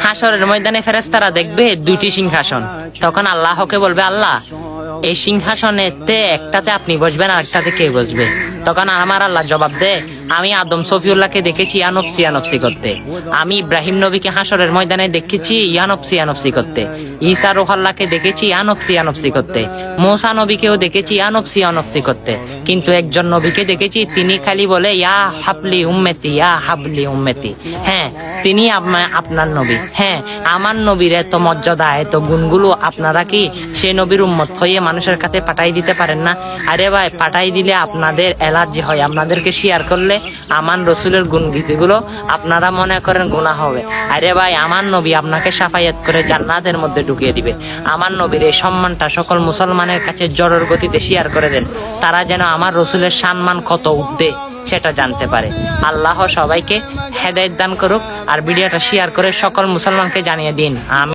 হাসরের ময়দানে ফেরেশতারা দেখবে দুইটি সিংহাসন। তখন আল্লাহকে বলবে, আল্লাহ এই সিংহাসনেতে একটাতে আপনি বসবেন আর একটাতে কে বসবে? তখন আমার আল্লাহ জবাব দেয়, আমি আদম সফিউল্লাহকে দেখেছি ইয়ানফসি ইয়ানফসি করতে, আমি ইব্রাহিম নবীকে হাসরের ময়দানে দেখেছি ইয়ানফসি ইয়ানফসি করতে, ঈসা রুহুল্লাহকে দেখেছি ইয়ানফসি ইয়ানফসি করতে, মূসা নবীকেও দেখেছি ইয়ানফসি ইয়ানফসি করতে, কিন্তু একজন নবীকে দেখেছি তিনি খালি বলে ইয়া হাবলি উম্মতি ইয়া হাবলি উম্মতি। হ্যাঁ, তিনি আপনার নবী। হ্যাঁ, আমার নবীর এত মর্যাদা এত গুণগুলো আপনারা কি সে নবীর উম্মত হয়ে মানুষের কাছে পাঠাই দিতে পারেন না? আরে ভাই, পাঠাই দিলে আপনাদের অ্যালার্জি হয়, আপনাদেরকে শেয়ার করলে আমার রসুলের গুণগীতিগুলো আপনারা মনে করেন গুনাহ হবে। আরে ভাই, আমার নবী আপনাকে সাফায়াত করে জান্নাতের মধ্যে ঢুকিয়ে দিবে। আমার নবীর এই সম্মানটা সকল মুসলমানের কাছে জড়ের গতিতে শেয়ার করে দেন, তারা যেন আমার রসুলের সম্মান কত উঠবে সেটা জানতে পারে। আল্লাহ সবাইকে হেদায়েত দান করুক, আর ভিডিওটা শেয়ার করে সকল মুসলমানকে জানিয়ে দিন।